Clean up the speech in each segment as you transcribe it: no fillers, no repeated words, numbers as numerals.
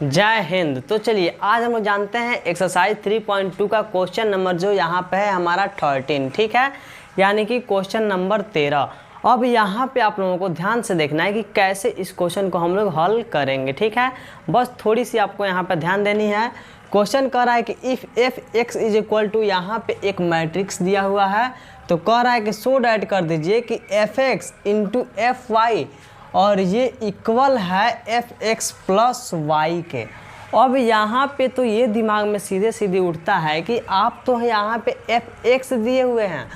जय हिंद। तो चलिए आज हम लोग जानते हैं एक्सरसाइज 3.2 का क्वेश्चन नंबर जो यहाँ पे है हमारा 13, ठीक है, यानी कि क्वेश्चन नंबर 13। अब यहाँ पे आप लोगों को ध्यान से देखना है कि कैसे इस क्वेश्चन को हम लोग हल करेंगे, ठीक है। बस थोड़ी सी आपको यहाँ पे ध्यान देनी है। क्वेश्चन कह रहा है कि if f x is equal to, यहाँ पे एक मैट्रिक्स दिया हुआ है, तो कह रहा है कि सो डैट कर दीजिए कि f x into f y और ये इक्वल है एफ एक्स प्लस वाई के। अब यहाँ पे तो ये दिमाग में सीधे सीधे उठता है कि आप तो यहाँ पे एफ एक्स दिए हुए हैं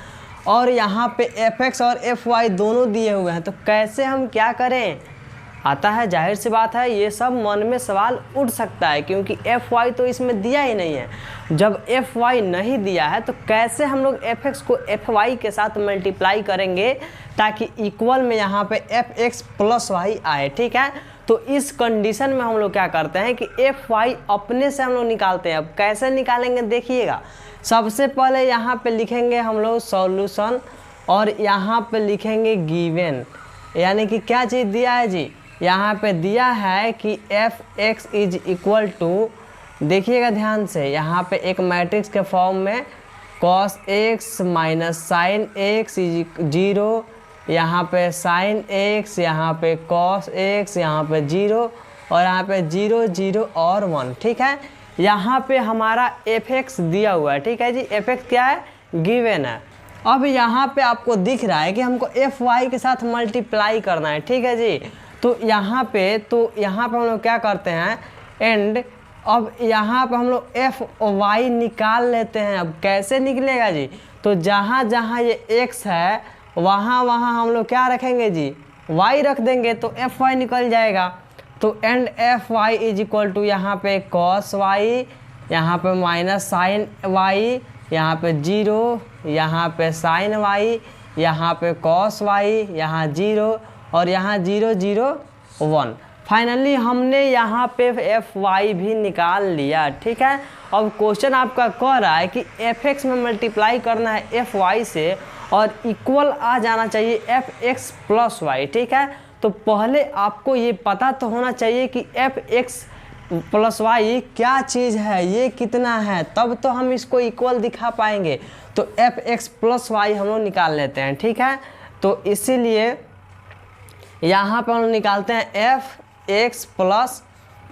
और यहाँ पे एफ एक्स और एफ वाई दोनों दिए हुए हैं, तो कैसे हम क्या करें। आता है, जाहिर सी बात है, ये सब मन में सवाल उठ सकता है क्योंकि एफ वाई तो इसमें दिया ही नहीं है। जब एफ वाई नहीं दिया है तो कैसे हम लोग एफ एक्स को एफ वाई के साथ मल्टीप्लाई करेंगे ताकि इक्वल में यहाँ पे एफ एक्स प्लस वाई आए, ठीक है। तो इस कंडीशन में हम लोग क्या करते हैं कि एफ वाई अपने से हम लोग निकालते हैं। अब कैसे निकालेंगे देखिएगा। सबसे पहले यहाँ पे लिखेंगे हम लोग सॉल्यूशन और यहाँ पे लिखेंगे गिवन, यानी कि क्या चीज़ दिया है जी, यहाँ पे दिया है कि f x is equal to, देखिएगा ध्यान से, यहाँ पे एक मैट्रिक्स के फॉर्म में cos x minus sine x is 0, यहाँ पे साइन एक्स, यहाँ पे कॉस एक्स, यहाँ पे 0 और यहाँ पे 0 0 और 1, ठीक है। यहाँ पे हमारा एफ एक्स दिया हुआ है, ठीक है जी। एफ एक्स क्या है, गिवन है। अब यहाँ पे आपको दिख रहा है कि हमको एफ वाई के साथ मल्टीप्लाई करना है, ठीक है जी। तो यहाँ पे हम लोग क्या करते हैं एंड, अब यहाँ पे हम लोग एफ वाई निकाल लेते हैं। अब कैसे निकलेगा जी, तो जहाँ जहाँ ये एक्स है वहाँ वहाँ हम लोग क्या रखेंगे जी, वाई रख देंगे तो एफ वाई निकल जाएगा। तो and f y is equal to, यहाँ पे कॉस वाई, यहाँ पे माइनस साइन वाई, यहाँ पे 0, यहाँ पे साइन वाई, यहाँ पे कॉस वाई, यहाँ 0 और यहाँ 0 0 1। फाइनली हमने यहाँ पे एफ वाई भी निकाल लिया, ठीक है। अब क्वेश्चन आपका कह रहा है कि एफ एक्स में मल्टीप्लाई करना है एफ वाई से और इक्वल आ जाना चाहिए एफ एक्स प्लस वाई, ठीक है। तो पहले आपको ये पता तो होना चाहिए कि एफ एक्स प्लस वाई क्या चीज़ है, ये कितना है, तब तो हम इसको इक्वल दिखा पाएंगे। तो एफ एक्स प्लस वाई हम लोग निकाल लेते हैं, ठीक है। तो इसीलिए यहाँ पर हम निकालते हैं एफ एक्स प्लस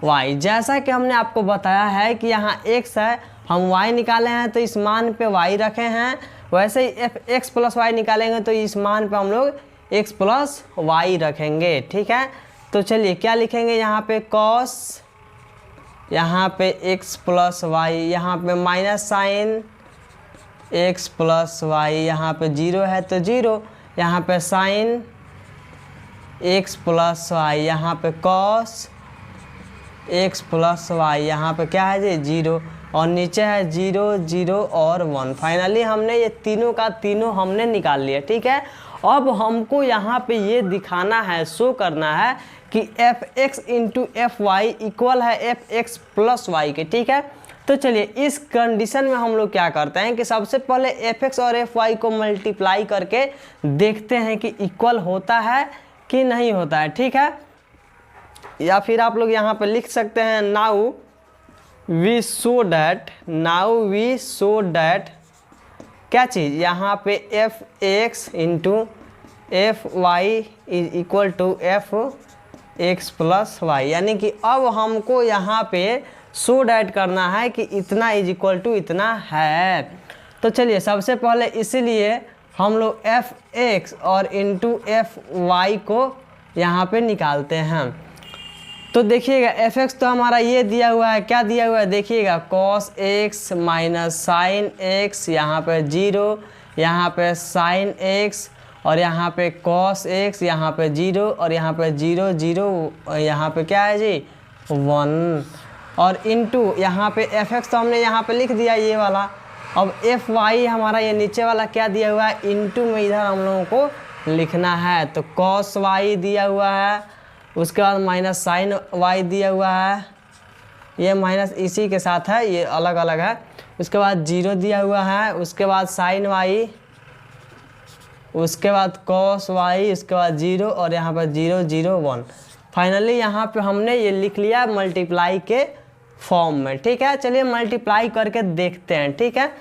वाई। जैसा कि हमने आपको बताया है कि यहाँ एक्स है, हम वाई निकाले हैं तो इस मान पे वाई रखे हैं, वैसे ही एफ एक्स प्लस वाई निकालेंगे तो इस मान पे हम लोग एक्स प्लस वाई रखेंगे, ठीक है। तो चलिए क्या लिखेंगे, यहाँ पे कॉस, यहाँ पे एक्स प्लस वाई, यहाँ पे minus sine x plus y, यहाँ पे 0 है तो 0, यहाँ पे साइन एक्स प्लस वाई, यहाँ पे कॉस एक्स प्लस वाई, यहाँ पे क्या है जी 0 और नीचे है 0 0 और 1। फाइनली हमने ये तीनों का तीनों हमने निकाल लिया, ठीक है। अब हमको यहाँ पे ये दिखाना है, शो करना है कि f x into f y equal है एफ एक्स प्लस वाई के, ठीक है। तो चलिए इस कंडीशन में हम लोग क्या करते हैं कि सबसे पहले एफ एक्स और एफ वाई को मल्टीप्लाई करके देखते हैं कि इक्वल होता है कि नहीं होता है, ठीक है। या फिर आप लोग यहाँ पर लिख सकते हैं नाउ वी शो डैट क्या चीज़, यहाँ पे f x into f y is equal to f x plus y, यानी कि अब हमको यहाँ पे शो डैट करना है कि इतना इज इक्वल टू इतना है। तो चलिए सबसे पहले इसीलिए हम लोग एफ एक्स और इंटू एफ वाई को यहाँ पे निकालते हैं। तो देखिएगा एफ एक्स तो हमारा ये दिया हुआ है, क्या दिया हुआ है देखिएगा, cos x minus sine x, यहाँ पे 0, यहाँ पे साइन एक्स और यहाँ पे कॉस एक्स, यहाँ पे 0 और यहाँ पे 0 0, यहाँ पे क्या है जी 1 और इंटू यहाँ पे एफ एक्स तो हमने यहाँ पे लिख दिया ये वाला। अब एफ वाई हमारा ये नीचे वाला क्या दिया हुआ है, इंटू में इधर हम लोगों को लिखना है। तो कॉस वाई दिया हुआ है, उसके बाद माइनस साइन वाई दिया हुआ है, ये माइनस इसी के साथ है, ये अलग अलग है। उसके बाद 0 दिया हुआ है, उसके बाद साइन वाई, उसके बाद कॉस वाई, उसके बाद 0 और यहाँ पर 0 0 1। फाइनली यहाँ पे हमने ये लिख लिया मल्टीप्लाई के फॉर्म में। ठीक है, चलिए मल्टीप्लाई करके देखते हैं। ठीक है,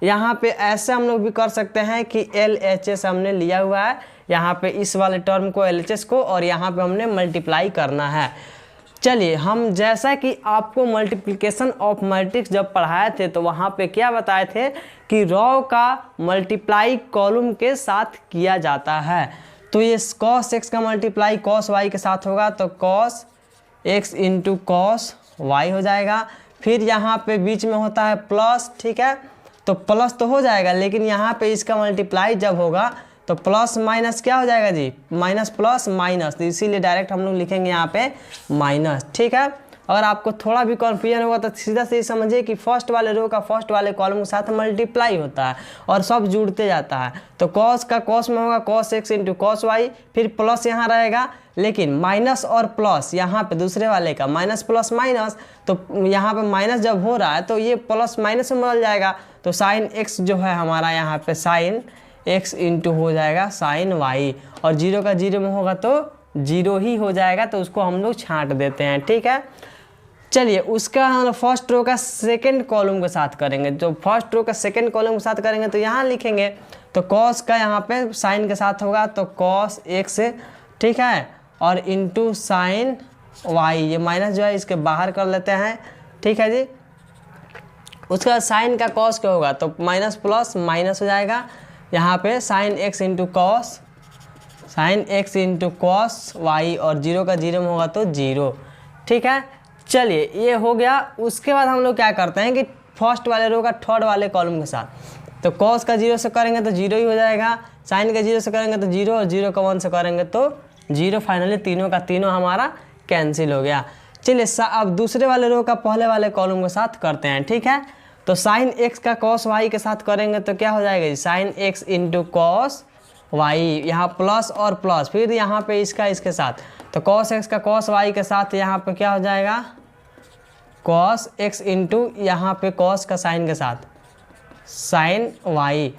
यहाँ पे ऐसे हम लोग भी कर सकते हैं कि LHS हमने लिया हुआ है, यहाँ पे इस वाले टर्म को LHS को, और यहाँ पे हमने मल्टीप्लाई करना है। चलिए, हम जैसा कि आपको मल्टीप्लिकेशन ऑफ मैट्रिक्स जब पढ़ाए थे तो वहाँ पे क्या बताए थे कि रो का मल्टीप्लाई कॉलम के साथ किया जाता है। तो ये cos x का मल्टीप्लाई cos y के साथ होगा तो cos x into cos y हो जाएगा। फिर यहाँ पे बीच में होता है प्लस। ठीक है, तो प्लस तो हो जाएगा, लेकिन यहाँ पे इसका मल्टीप्लाई जब होगा तो प्लस माइनस क्या हो जाएगा जी, माइनस प्लस माइनस, तो इसीलिए डायरेक्ट हम लोग लिखेंगे यहाँ पे माइनस। ठीक है, अगर आपको थोड़ा भी कन्फ्यूजन होगा तो सीधा से समझिए कि फर्स्ट वाले रो का फर्स्ट वाले कॉलम के साथ मल्टीप्लाई होता है और सब जुड़ते जाता है। तो कॉस का कॉस में होगा cos x into cos y, फिर प्लस यहाँ रहेगा, लेकिन माइनस और प्लस यहाँ पे दूसरे वाले का माइनस प्लस माइनस, तो यहाँ पे माइनस जब हो रहा है तो ये प्लस माइनस में बदल जाएगा। तो साइन x जो है हमारा यहाँ पे साइन x इंटू हो जाएगा साइन y, और जीरो का जीरो में होगा तो जीरो ही हो जाएगा, तो उसको हम लोग छांट देते हैं। ठीक है, चलिए उसका हम फर्स्ट रो का सेकंड कॉलम के साथ करेंगे। जो फर्स्ट रो का सेकंड कॉलम के साथ करेंगे तो यहाँ लिखेंगे तो cos का यहाँ पे साइन के साथ होगा तो cos x, ठीक है, और इंटू साइन y, ये माइनस जो है इसके बाहर कर लेते हैं। ठीक है जी, उसके बाद साइन का cos क्या होगा तो माइनस प्लस माइनस हो जाएगा, यहाँ पे sine x into cos, sine x into cos y, और जीरो का जीरो में होगा तो जीरो। ठीक है, चलिए ये हो गया। उसके बाद हम लोग क्या करते हैं कि फर्स्ट वाले रो का थर्ड वाले कॉलम के साथ तो cos का जीरो से करेंगे तो जीरो ही हो जाएगा, साइन का जीरो से करेंगे तो जीरो, और जीरो का 1 से करेंगे तो जीरो। फाइनली तीनों का तीनों हमारा कैंसिल हो गया। चलिए अब दूसरे वाले रो का पहले वाले कॉलम के साथ करते हैं। ठीक है, तो साइन x का cos y के साथ करेंगे तो क्या हो जाएगा जी, sine x into cos y, यहाँ प्लस और प्लस, फिर यहाँ पे इसका इसके साथ तो cos x का cos y के साथ यहाँ पे क्या हो जाएगा cos x इंटू यहाँ पे cos का साइन के साथ साइन y।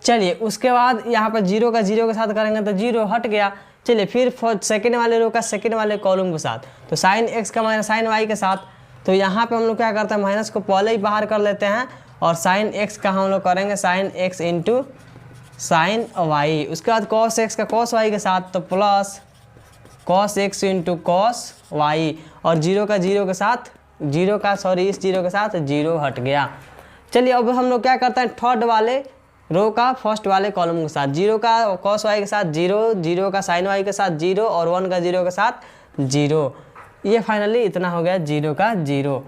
चलिए उसके बाद यहाँ पे जीरो का जीरो के साथ करेंगे तो जीरो हट गया। चलिए फिर सेकेंड वाले रो का सेकेंड वाले कॉलम के साथ तो साइन x का माइनस साइन y के साथ, तो यहाँ पे हम लोग क्या करते हैं माइनस को पहले ही बाहर कर लेते हैं, और साइन x का हम लोग करेंगे sine x into sine y। उसके बाद cos x का cos y के साथ तो plus cos x into cos y, और जीरो का जीरो के साथ जीरो का इस जीरो के साथ जीरो हट गया। चलिए अब हम लोग क्या करते हैं थर्ड वाले रो का फर्स्ट वाले कॉलम के साथ जीरो का cos y के साथ जीरो, जीरो का साइन y के साथ जीरो, और 1 का जीरो के साथ जीरो। ये फाइनली इतना हो गया जीरो का जीरो।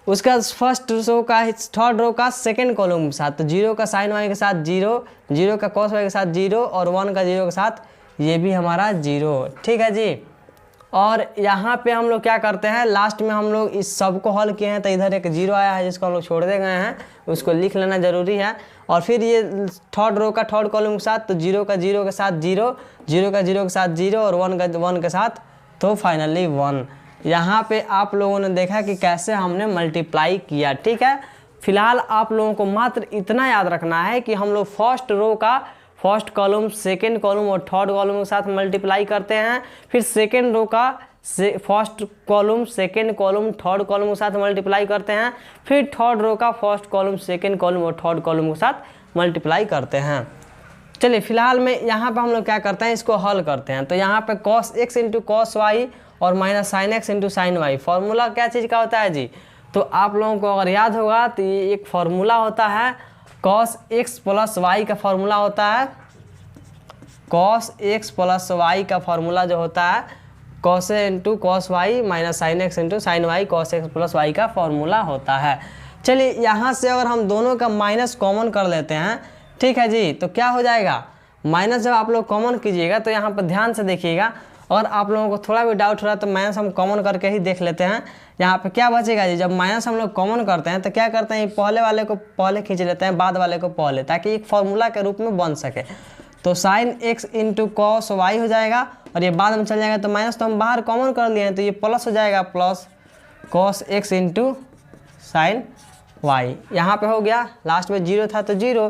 उसका फर्स्ट रो का थर्ड रो का सेकंड कॉलम के साथ तो जीरो का साइन y के साथ जीरो, जीरो का cos y के साथ जीरो, और 1 का जीरो के साथ ये भी हमारा जीरो। ठीक है जी, और यहाँ पे हम लोग क्या करते हैं लास्ट में हम लोग इस सब को हल किए हैं तो इधर एक जीरो आया है जिसको हम लोग छोड़ दे गए हैं, उसको लिख लेना ज़रूरी है। और फिर ये थर्ड रो का थर्ड कॉलम के साथ तो जीरो का जीरो के साथ जीरो, जीरो का जीरो के साथ जीरो, और 1 का 1 के साथ तो फाइनली 1। यहाँ पे आप लोगों ने देखा कि कैसे हमने मल्टीप्लाई किया। ठीक है, फिलहाल आप लोगों को मात्र इतना याद रखना है कि हम लोग फर्स्ट रो का फर्स्ट कॉलम सेकेंड कॉलम और थर्ड कॉलम के साथ मल्टीप्लाई करते हैं, फिर सेकेंड रो का first column second column third column के साथ मल्टीप्लाई करते हैं, फिर थर्ड रो का फर्स्ट कॉलम सेकेंड कॉलम और थर्ड कॉलम के साथ मल्टीप्लाई करते हैं। चलिए फिलहाल में यहाँ पे हम लोग क्या करते हैं इसको हल करते हैं। तो यहाँ पे cos x into cos y और minus sine x into sine y, formula क्या चीज़ का होता है जी, तो आप लोगों को अगर याद होगा तो ये एक फार्मूला होता है cos x प्लस वाई का फार्मूला होता है, cos x प्लस वाई का फार्मूला जो होता है cos into cos y minus sine x into sine y, cos x plus y का फार्मूला होता है। चलिए यहाँ से अगर हम दोनों का माइनस कॉमन कर लेते हैं, ठीक है जी, तो क्या हो जाएगा माइनस जब आप लोग कॉमन कीजिएगा तो यहाँ पर ध्यान से देखिएगा, और आप लोगों को थोड़ा भी डाउट हो रहा है तो माइनस हम कॉमन करके ही देख लेते हैं। यहाँ पे क्या बचेगा जी, जब माइनस हम लोग कॉमन करते हैं तो क्या करते हैं पहले वाले को पहले खींच लेते हैं, बाद वाले को पहले, ताकि एक फार्मूला के रूप में बन सके। तो sine x into cos y हो जाएगा, और ये बाद में चल जाएगा, तो माइनस तो हम बाहर कॉमन कर लिए हैं तो ये प्लस हो जाएगा, plus cos x into sine y. यहाँ पे हो गया, लास्ट में जीरो था तो जीरो,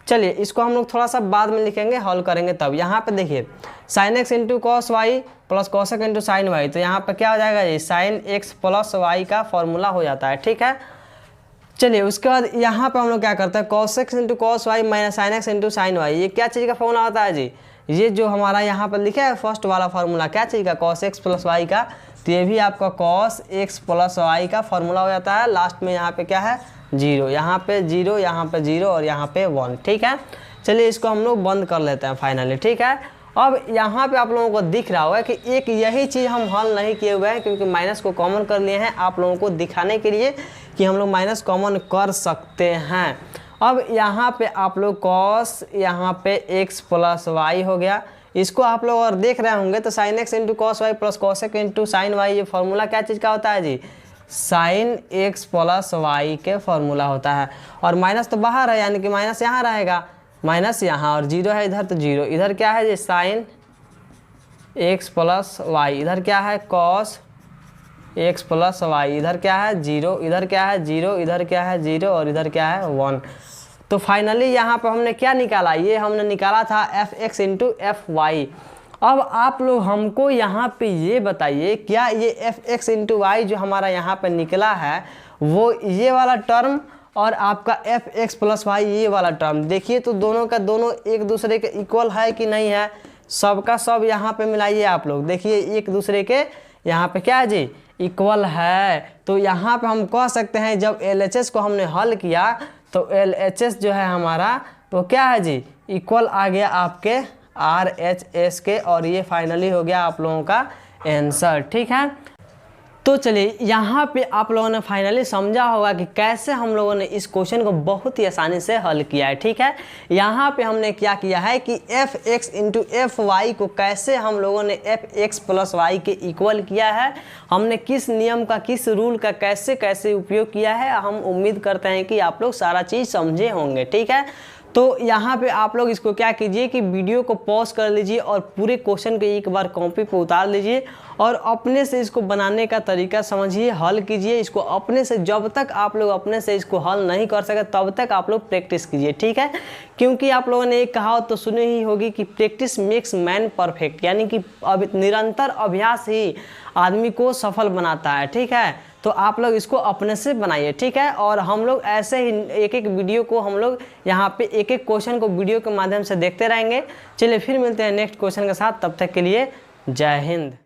चलिए इसको हम लोग थोड़ा सा बाद में लिखेंगे, हल करेंगे तब। यहाँ पे देखिए sine x into cos y plus cos x into sine y, तो यहाँ पे क्या हो जाएगा जी, साइन एक्स प्लस वाई का फॉर्मूला हो जाता है, ठीक है। चलिए उसके बाद यहाँ पे हम लोग क्या करते हैं, cos x into cos y minus sine x into sine y, ये क्या चीज़ का फॉर्मूला होता है जी, ये जो हमारा यहाँ पर लिखा है फर्स्ट वाला फार्मूला, क्या चीज़ का, कॉस एक्स प्लस वाई का, तो ये भी आपका कॉस एक्स प्लस वाई का फॉर्मूला हो जाता है। लास्ट में यहाँ पे क्या है, जीरो, यहाँ पे जीरो, यहाँ पे जीरो और यहाँ पे 1, ठीक है। चलिए इसको हम लोग बंद कर लेते हैं फाइनली, ठीक है। अब यहाँ पे आप लोगों को दिख रहा होगा कि एक यही चीज़ हम हल नहीं किए हुए हैं, क्योंकि माइनस को कॉमन कर लिए हैं आप लोगों को दिखाने के लिए कि हम लोग माइनस कॉमन कर सकते हैं। अब यहाँ पे आप लोग कॉस यहाँ पे एक्स प्लस वाई हो गया, इसको आप लोग और देख रहे होंगे तो sine x into cos y plus cos x into sine y, ये फॉर्मूला क्या चीज़ का होता है जी, साइन एक्स प्लस वाई के फॉर्मूला होता है। और माइनस तो बाहर है, यानी कि माइनस यहाँ रहेगा, माइनस यहाँ, और जीरो है इधर तो जीरो, इधर क्या है जी, साइन एक्स प्लस वाई, इधर क्या है कॉस एक्स प्लस वाई, इधर क्या है जीरो, इधर क्या है जीरो, इधर क्या है जीरो और इधर क्या है 1। तो फाइनली यहाँ पर हमने क्या निकाला, ये हमने निकाला था f x into f y. अब आप लोग हमको यहाँ पे ये बताइए, क्या ये एफ एक्स इंटू वाई जो हमारा यहाँ पे निकला है वो ये वाला टर्म और आपका एफ एक्स प्लस वाई ये वाला टर्म, देखिए तो दोनों का दोनों एक दूसरे के इक्वल है कि नहीं है, सबका सब यहाँ पे मिलाइए आप लोग, देखिए एक दूसरे के यहाँ पे क्या है जी, इक्वल है। तो यहाँ पे हम कह सकते हैं जब LHS को हमने हल किया तो LHS जो है हमारा तो क्या है जी, इक्वल आ गया आपके RHS के, और ये फाइनली हो गया आप लोगों का आंसर, ठीक है। तो चलिए यहाँ पे आप लोगों ने फाइनली समझा होगा कि कैसे हम लोगों ने इस क्वेश्चन को बहुत ही आसानी से हल किया है, ठीक है। यहाँ पे हमने क्या किया है कि f x into f y को कैसे हम लोगों ने एफ एक्स प्लस वाई के इक्वल किया है, हमने किस नियम का किस रूल का कैसे कैसे उपयोग किया है, हम उम्मीद करते हैं कि आप लोग सारा चीज़ समझे होंगे, ठीक है। तो यहाँ पे आप लोग इसको क्या कीजिए कि वीडियो को पॉज कर लीजिए और पूरे क्वेश्चन को एक बार कॉपी पे उतार लीजिए और अपने से इसको बनाने का तरीका समझिए, हल कीजिए इसको अपने से। जब तक आप लोग अपने से इसको हल नहीं कर सके तब तक आप लोग प्रैक्टिस कीजिए, ठीक है। क्योंकि आप लोगों ने एक कहावत तो सुनी ही होगी कि प्रैक्टिस मेक्स मैन परफेक्ट, यानी कि निरंतर अभ्यास ही आदमी को सफल बनाता है, ठीक है। तो आप लोग इसको अपने से बनाइए, ठीक है। और हम लोग ऐसे ही एक एक वीडियो को हम लोग यहाँ पे एक एक क्वेश्चन को वीडियो के माध्यम से देखते रहेंगे। चलिए फिर मिलते हैं नेक्स्ट क्वेश्चन के साथ, तब तक के लिए जय हिंद।